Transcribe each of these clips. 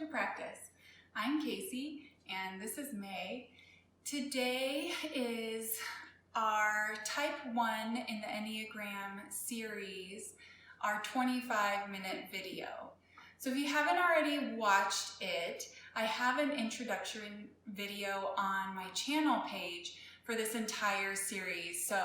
to practice. I'm Casey and this is May. Today is our Type 1 in the Enneagram series, our 25-minute video. So if you haven't already watched it, I have an introductory video on my channel page for this entire series. So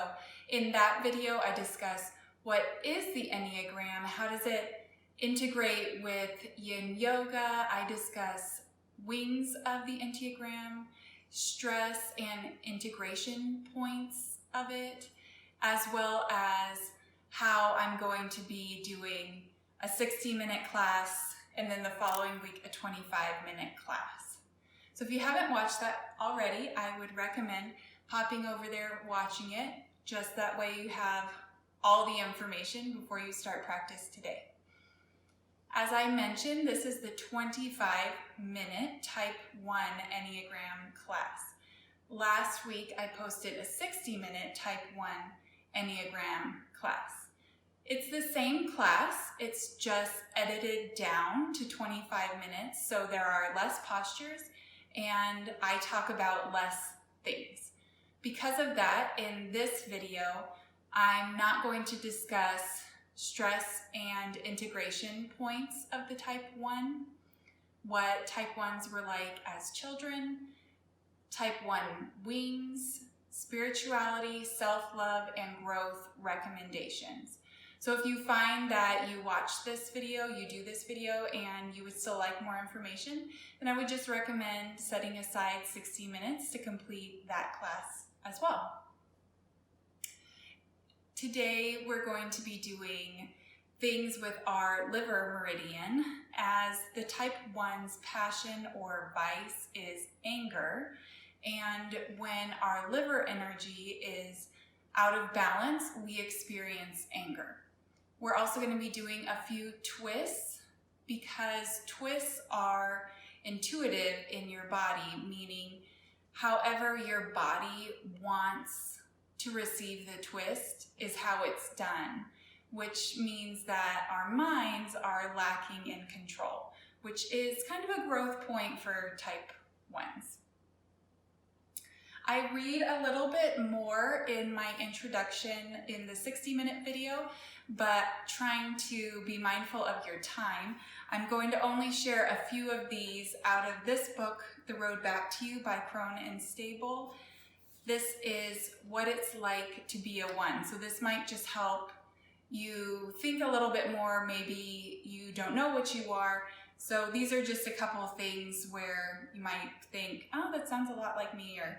in that video, I discuss what is the Enneagram, how does it integrate with Yin Yoga. I discuss wings of the Enneagram, stress and integration points of it, as well as how I'm going to be doing a 60-minute class and then the following week a 25-minute class. So if you haven't watched that already, I would recommend popping over there, watching it, just that way you have all the information before you start practice today. As I mentioned, this is the 25-minute Type 1 Enneagram class. Last week, I posted a 60-minute Type 1 Enneagram class. It's the same class, it's just edited down to 25 minutes, so there are less postures and I talk about less things. Because of that, in this video, I'm not going to discuss stress and integration points of the Type 1, what Type 1s were like as children, Type 1 wings, spirituality, self-love, and growth recommendations. So if you find that you watch this video, you do this video, and you would still like more information, then I would just recommend setting aside 60 minutes to complete that class as well. Today we're going to be doing things with our liver meridian, as the Type 1's passion or vice is anger, and when our liver energy is out of balance, we experience anger. We're also going to be doing a few twists, because twists are intuitive in your body, meaning however your body wants to receive the twist is how it's done, which means that our minds are lacking in control, which is kind of a growth point for Type 1s. I read a little bit more in my introduction in the 60-minute video, but trying to be mindful of your time, I'm going to only share a few of these out of this book, The Road Back to You by Crone and Stable. This is what it's like to be a 1. So this might just help you think a little bit more. Maybe you don't know what you are. So these are just a couple of things where you might think, oh, that sounds a lot like me, or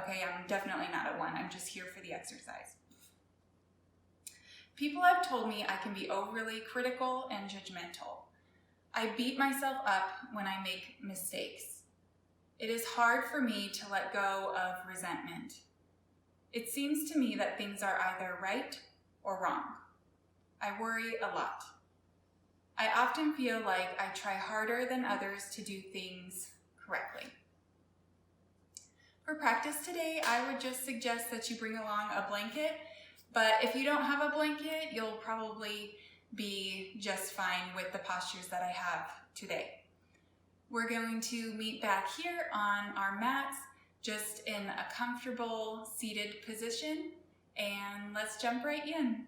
okay, I'm definitely not a 1. I'm just here for the exercise. People have told me I can be overly critical and judgmental. I beat myself up when I make mistakes. It is hard for me to let go of resentment. It seems to me that things are either right or wrong. I worry a lot. I often feel like I try harder than others to do things correctly. For practice today, I would just suggest that you bring along a blanket, but if you don't have a blanket, you'll probably be just fine with the postures that I have today. We're going to meet back here on our mats, just in a comfortable seated position, and let's jump right in.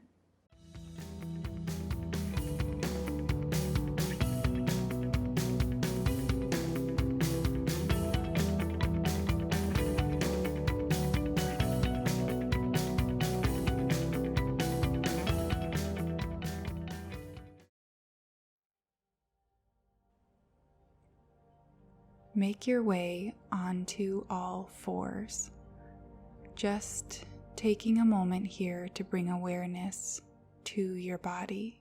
Make your way onto all fours, just taking a moment here to bring awareness to your body.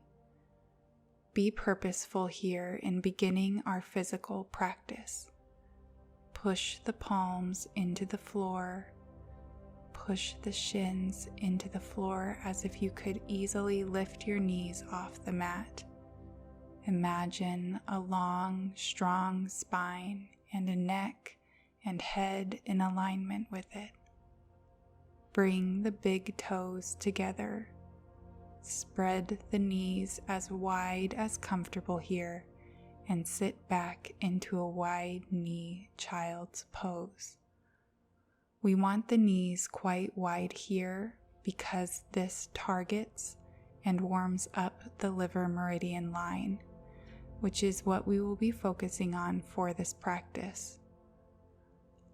Be purposeful here in beginning our physical practice. Push the palms into the floor, push the shins into the floor as if you could easily lift your knees off the mat. Imagine a long, strong spine and a neck and head in alignment with it. Bring the big toes together. Spread the knees as wide as comfortable here and sit back into a wide knee child's pose. We want the knees quite wide here because this targets and warms up the liver meridian line, which is what we will be focusing on for this practice.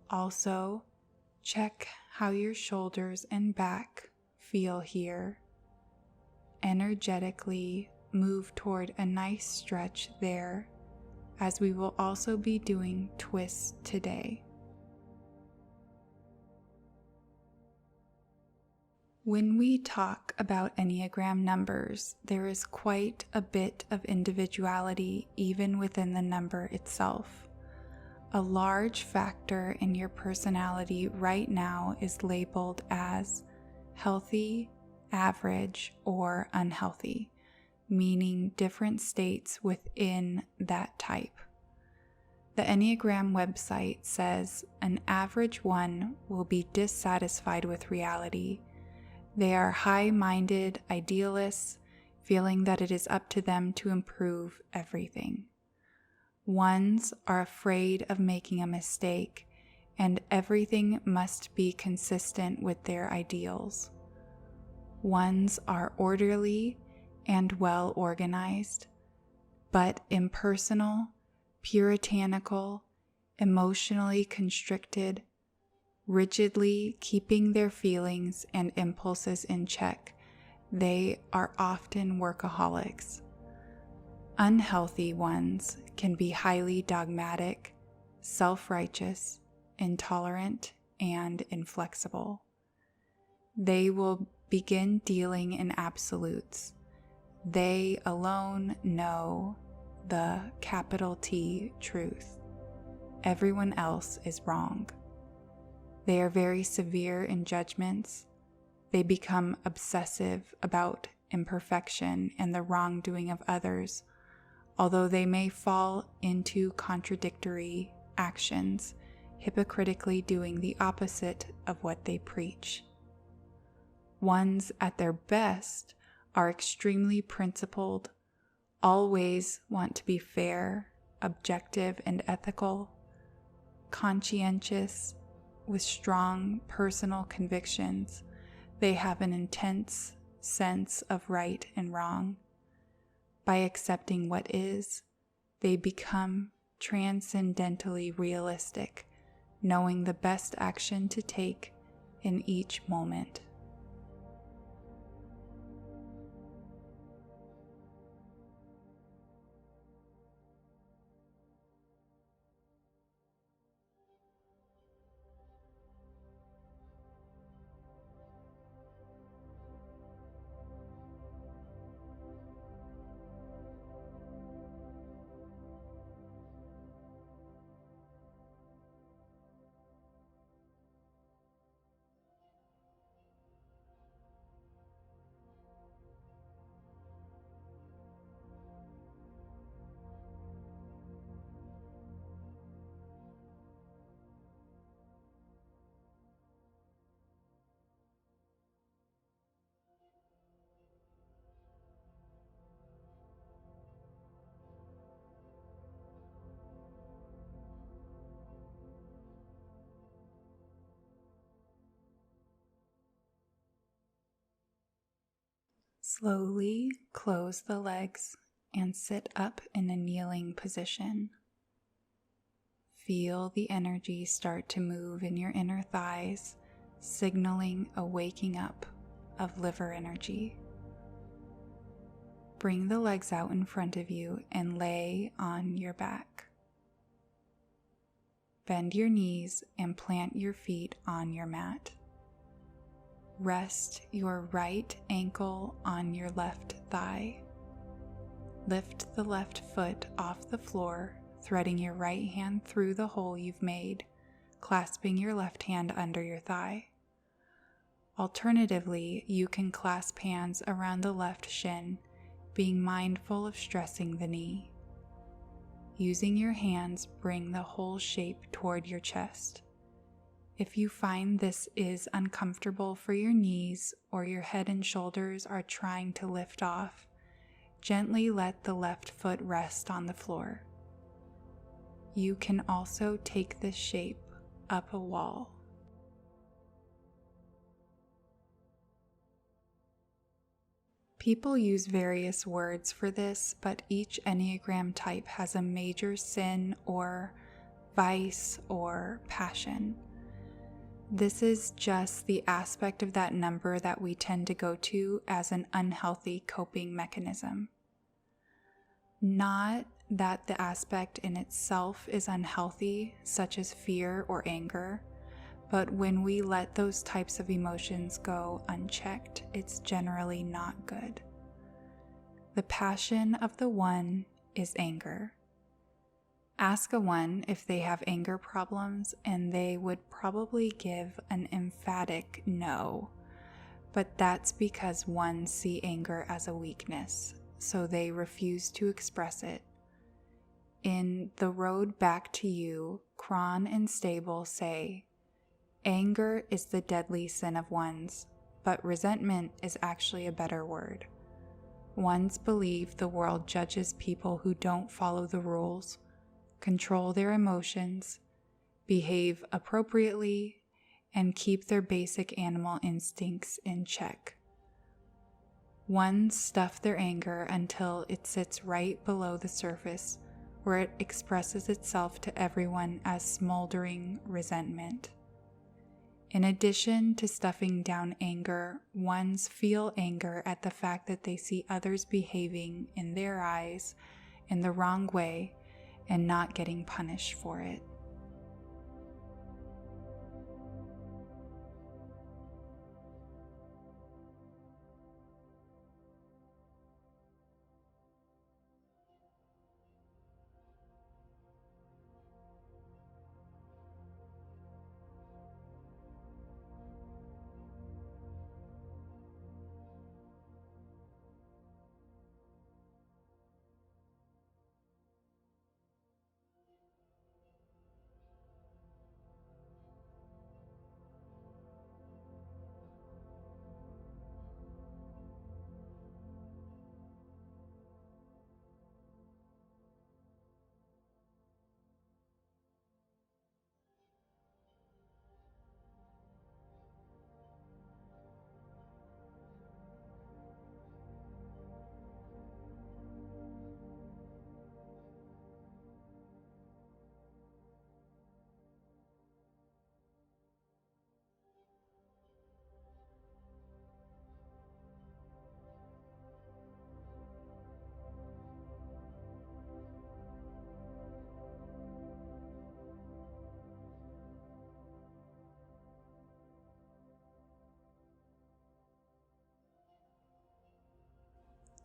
Also, check how your shoulders and back feel here. Energetically move toward a nice stretch there, as we will also be doing twists today. When we talk about Enneagram numbers, there is quite a bit of individuality even within the number itself. A large factor in your personality right now is labeled as healthy, average, or unhealthy, meaning different states within that type. The Enneagram website says an average one will be dissatisfied with reality. They are high-minded idealists, feeling that it is up to them to improve everything. Ones are afraid of making a mistake, and everything must be consistent with their ideals. Ones are orderly and well organized, but impersonal, puritanical, emotionally constricted, rigidly keeping their feelings and impulses in check. They are often workaholics. Unhealthy ones can be highly dogmatic, self-righteous, intolerant, and inflexible. They will begin dealing in absolutes. They alone know the capital T truth. Everyone else is wrong. They are very severe in judgments. They become obsessive about imperfection and the wrongdoing of others, although they may fall into contradictory actions, hypocritically doing the opposite of what they preach. Ones at their best are extremely principled, always want to be fair, objective, and ethical, conscientious, with strong personal convictions. They have an intense sense of right and wrong. By accepting what is, they become transcendentally realistic, knowing the best action to take in each moment. Slowly close the legs and sit up in a kneeling position. Feel the energy start to move in your inner thighs, signaling a waking up of liver energy. Bring the legs out in front of you and lay on your back. Bend your knees and plant your feet on your mat. Rest your right ankle on your left thigh. Lift the left foot off the floor, threading your right hand through the hole you've made, clasping your left hand under your thigh. Alternatively, you can clasp hands around the left shin, being mindful of stressing the knee. Using your hands, bring the whole shape toward your chest. If you find this is uncomfortable for your knees or your head and shoulders are trying to lift off, gently let the left foot rest on the floor. you can also take this shape up a wall. People use various words for this, but each Enneagram type has a major sin or vice or passion. This is just the aspect of that number that we tend to go to as an unhealthy coping mechanism. Not that the aspect in itself is unhealthy, such as fear or anger, but when we let those types of emotions go unchecked, it's generally not good. The passion of the one is anger. Ask a one if they have anger problems, and they would probably give an emphatic no, but that's because ones see anger as a weakness, so they refuse to express it. In The Road Back to You, Cron and Stable say, anger is the deadly sin of ones, but resentment is actually a better word. Ones believe the world judges people who don't follow the rules, control their emotions, behave appropriately, and keep their basic animal instincts in check. Ones stuff their anger until it sits right below the surface, where it expresses itself to everyone as smoldering resentment. In addition to stuffing down anger, ones feel anger at the fact that they see others behaving in their eyes in the wrong way and not getting punished for it.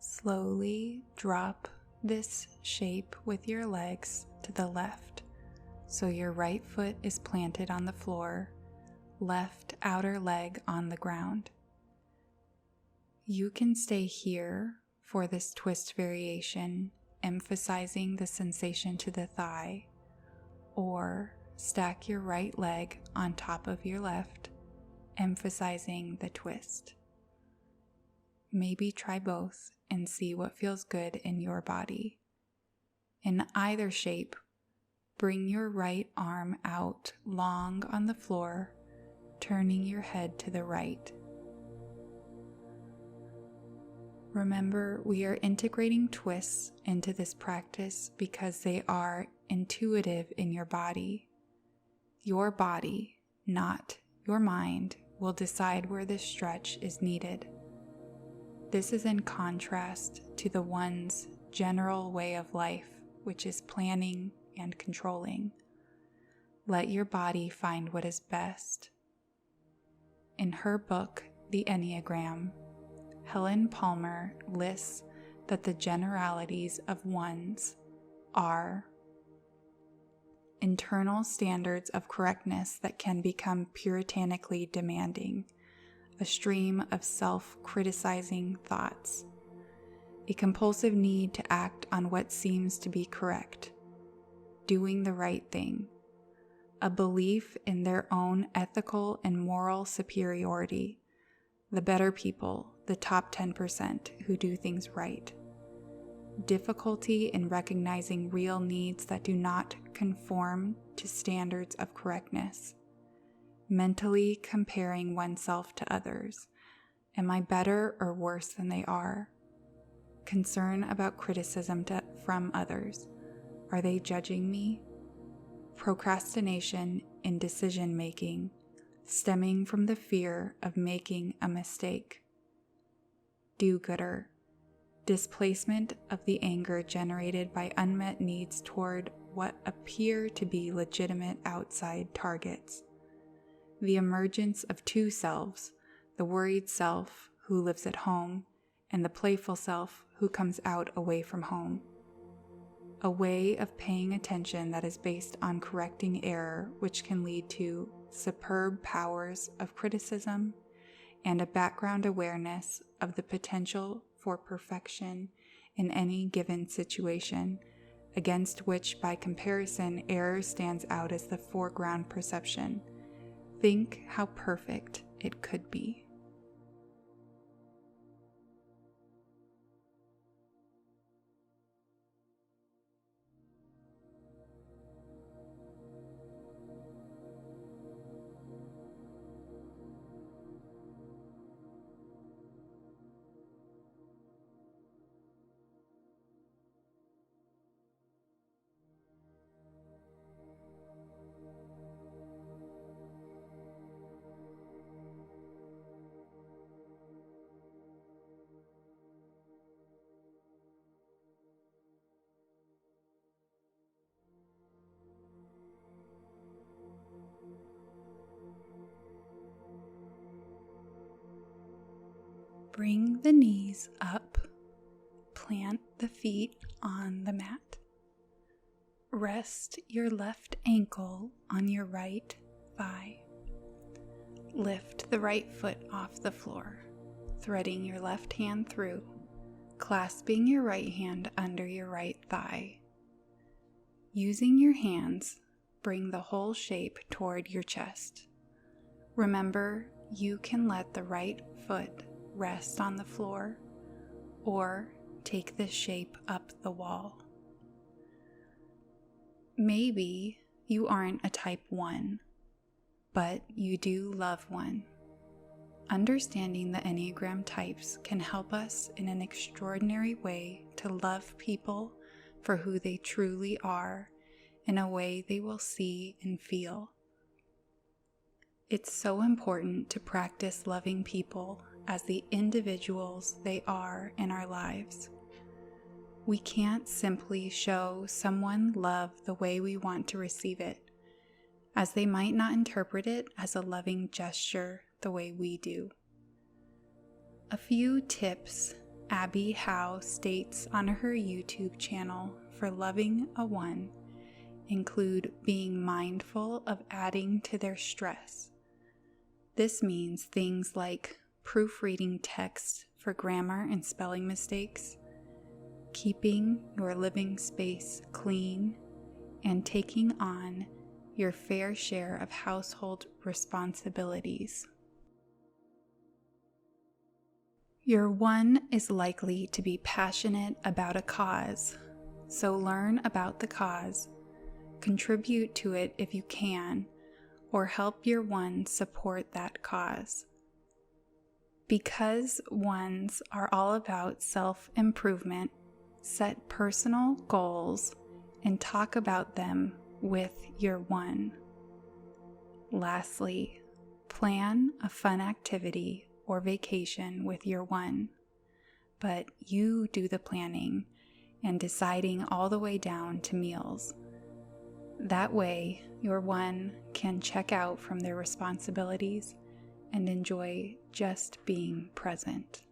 Slowly drop this shape with your legs to the left, so your right foot is planted on the floor, left outer leg on the ground. You can stay here for this twist variation, emphasizing the sensation to the thigh, or stack your right leg on top of your left, emphasizing the twist. Maybe try both and see what feels good in your body. In either shape, bring your right arm out long on the floor, turning your head to the right. Remember, we are integrating twists into this practice because they are intuitive in your body. Your body, not your mind, will decide where this stretch is needed. This is in contrast to the one's general way of life, which is planning and controlling. Let your body find what is best. In her book, The Enneagram, Helen Palmer lists that the generalities of ones are internal standards of correctness that can become puritanically demanding, a stream of self-criticizing thoughts, a compulsive need to act on what seems to be correct, doing the right thing, a belief in their own ethical and moral superiority, the better people, the top 10% who do things right, difficulty in recognizing real needs that do not conform to standards of correctness, mentally comparing oneself to others. Am I better or worse than they are? Concern about criticism from others. Are they judging me? Procrastination in decision making, stemming from the fear of making a mistake. Do-gooder. Displacement of the anger generated by unmet needs toward what appear to be legitimate outside targets. The emergence of two selves, the worried self who lives at home and the playful self who comes out away from home. A way of paying attention that is based on correcting error, which can lead to superb powers of criticism and a background awareness of the potential for perfection in any given situation, against which by comparison error stands out as the foreground perception. Think how perfect it could be. Bring the knees up, plant the feet on the mat. Rest your left ankle on your right thigh. Lift the right foot off the floor, threading your left hand through, clasping your right hand under your right thigh. Using your hands, bring the whole shape toward your chest. Remember, you can let the right foot rest on the floor or take this shape up the wall. Maybe you aren't a type 1, but you do love one. Understanding the Enneagram types can help us in an extraordinary way to love people for who they truly are in a way they will see and feel. It's so important to practice loving people as the individuals they are in our lives. We can't simply show someone love the way we want to receive it, as they might not interpret it as a loving gesture the way we do. A few tips Abby Howe states on her YouTube channel for loving a one include being mindful of adding to their stress. This means things like proofreading text for grammar and spelling mistakes, keeping your living space clean, and taking on your fair share of household responsibilities. Your one is likely to be passionate about a cause, so learn about the cause, contribute to it if you can, or help your one support that cause. Because ones are all about self-improvement, set personal goals and talk about them with your one. Lastly, plan a fun activity or vacation with your one, but you do the planning and deciding all the way down to meals. That way, your one can check out from their responsibilities and enjoy just being present.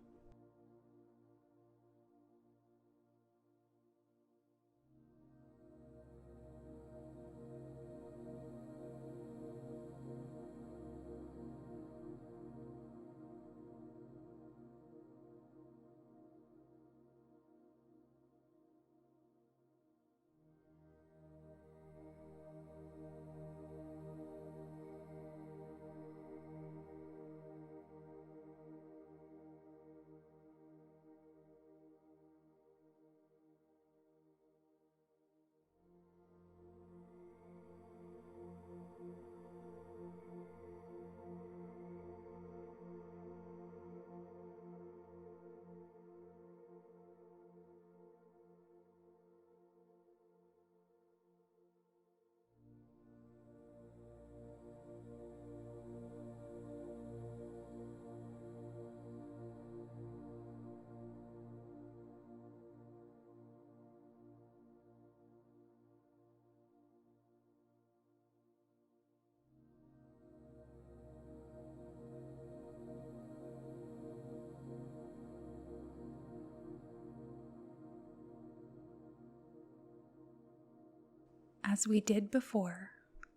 As we did before,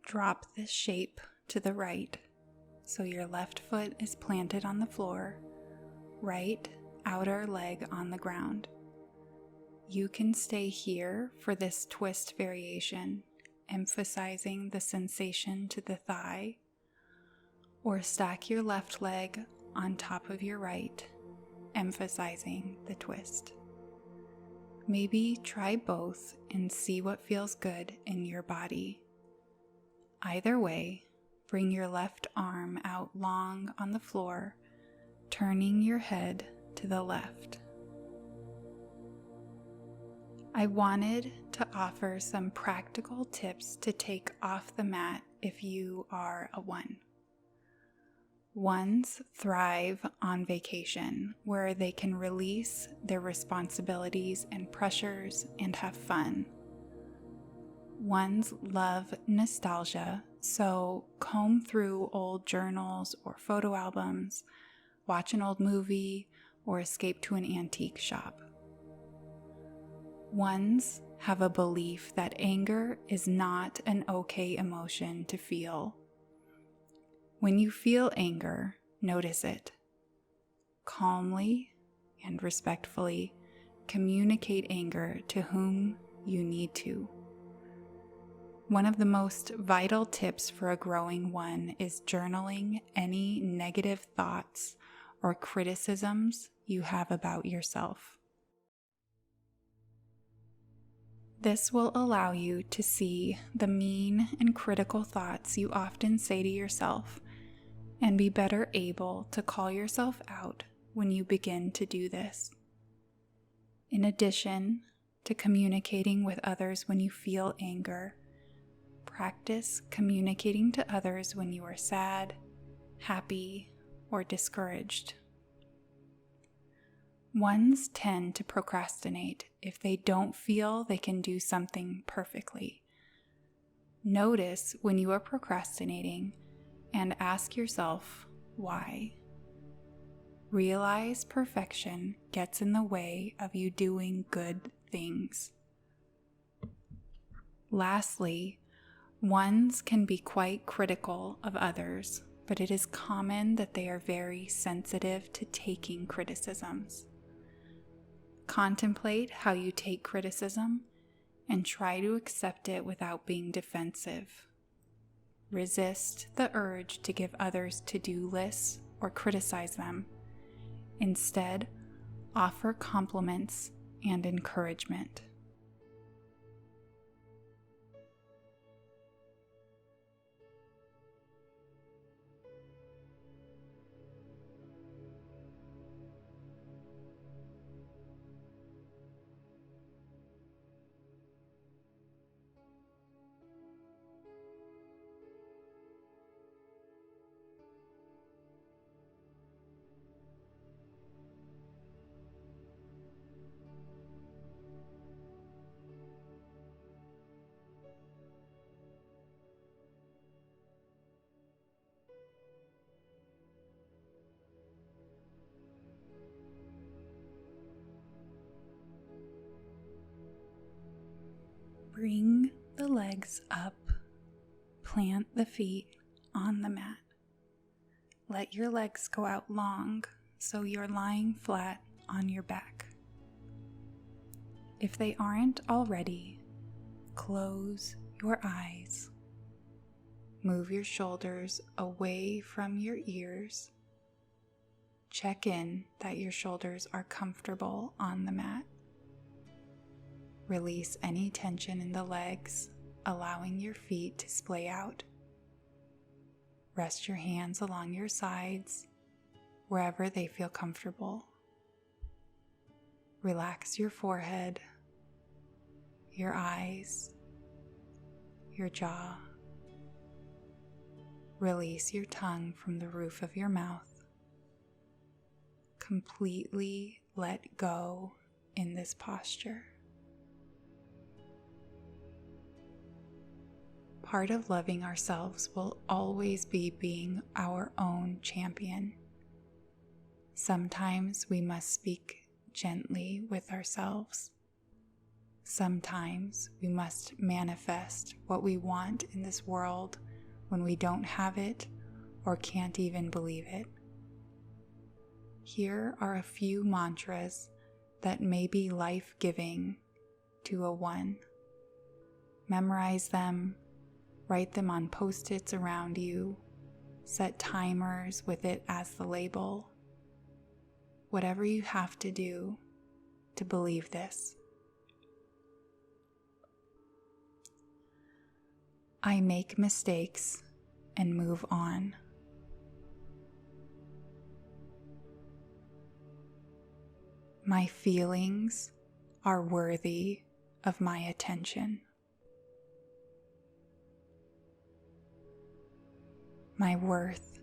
drop this shape to the right so your left foot is planted on the floor, right outer leg on the ground. You can stay here for this twist variation, emphasizing the sensation to the thigh, or stack your left leg on top of your right, emphasizing the twist. Maybe try both and see what feels good in your body. Either way, bring your left arm out long on the floor, turning your head to the left. I wanted to offer some practical tips to take off the mat if you are a 1. 1s thrive on vacation, where they can release their responsibilities and pressures and have fun. 1s love nostalgia, so comb through old journals or photo albums, watch an old movie, or escape to an antique shop. 1s have a belief that anger is not an okay emotion to feel. When you feel anger, notice it. Calmly and respectfully communicate anger to whom you need to. One of the most vital tips for a growing 1 is journaling any negative thoughts or criticisms you have about yourself. This will allow you to see the mean and critical thoughts you often say to yourself and be better able to call yourself out when you begin to do this. In addition to communicating with others when you feel anger, practice communicating to others when you are sad, happy, or discouraged. 1s tend to procrastinate if they don't feel they can do something perfectly. Notice when you are procrastinating and ask yourself why. Realize perfection gets in the way of you doing good things. Lastly, 1s can be quite critical of others, but it is common that they are very sensitive to taking criticisms. Contemplate how you take criticism and try to accept it without being defensive. Resist the urge to give others to-do lists or criticize them. Instead, offer compliments and encouragement. Bring the legs up, plant the feet on the mat. Let your legs go out long so you're lying flat on your back. If they aren't already, close your eyes. Move your shoulders away from your ears. Check in that your shoulders are comfortable on the mat. Release any tension in the legs, allowing your feet to splay out. Rest your hands along your sides, wherever they feel comfortable. Relax your forehead, your eyes, your jaw. Release your tongue from the roof of your mouth. Completely let go in this posture. Part of loving ourselves will always be being our own champion. Sometimes we must speak gently with ourselves. Sometimes we must manifest what we want in this world when we don't have it or can't even believe it. Here are a few mantras that may be life-giving to a 1. Memorize them, write them on post-its around you, set timers with it as the label. Whatever you have to do to believe this. I make mistakes and move on. My feelings are worthy of my attention. My worth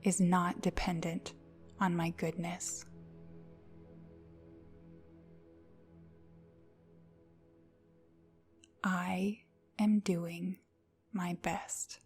is not dependent on my goodness. I am doing my best.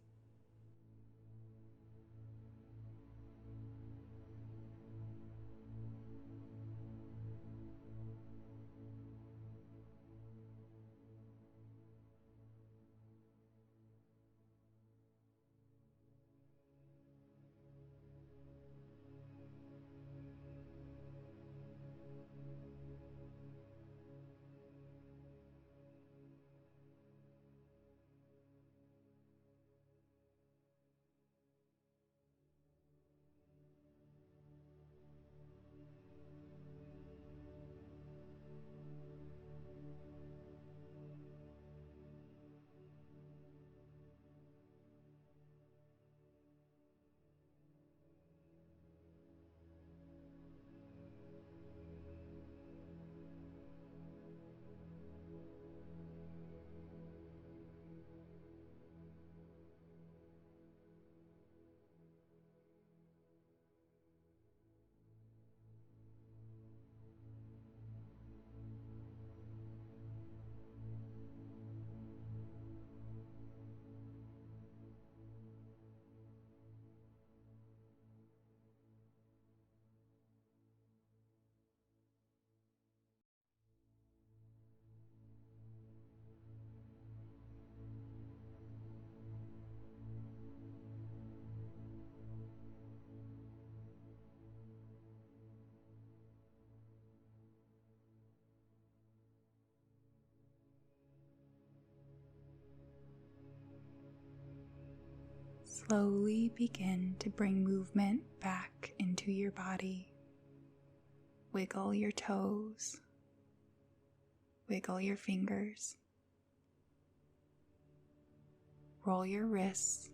Slowly begin to bring movement back into your body. Wiggle your toes. Wiggle your fingers. Roll your wrists.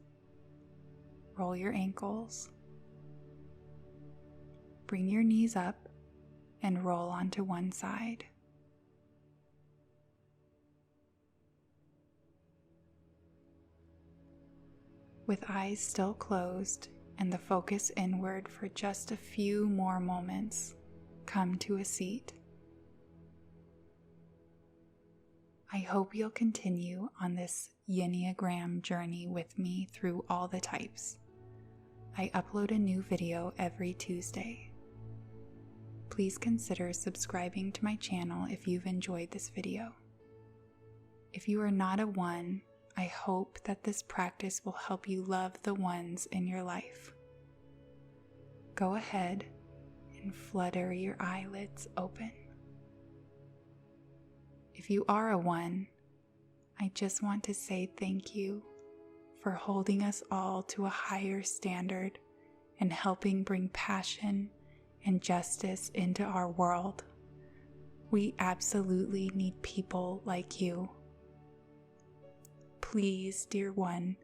Roll your ankles. Bring your knees up and roll onto one side. With eyes still closed and the focus inward for just a few more moments, come to a seat. I hope you'll continue on this Yinneagram journey with me through all the types. I upload a new video every Tuesday. Please consider subscribing to my channel if you've enjoyed this video. If you are not a 1, I hope that this practice will help you love the ones in your life. Go ahead and flutter your eyelids open. If you are a 1, I just want to say thank you for holding us all to a higher standard and helping bring passion and justice into our world. We absolutely need people like you. Please, dear 1,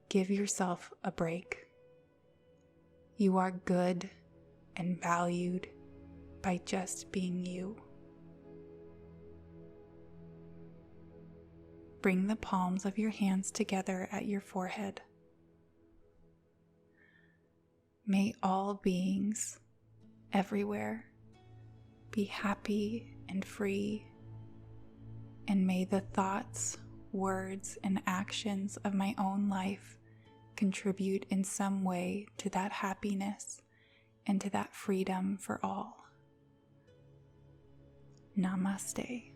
give yourself a break. You are good and valued by just being you. Bring the palms of your hands together at your forehead. May all beings everywhere be happy and free, and may the thoughts, words, and actions of my own life contribute in some way to that happiness and to that freedom for all. Namaste.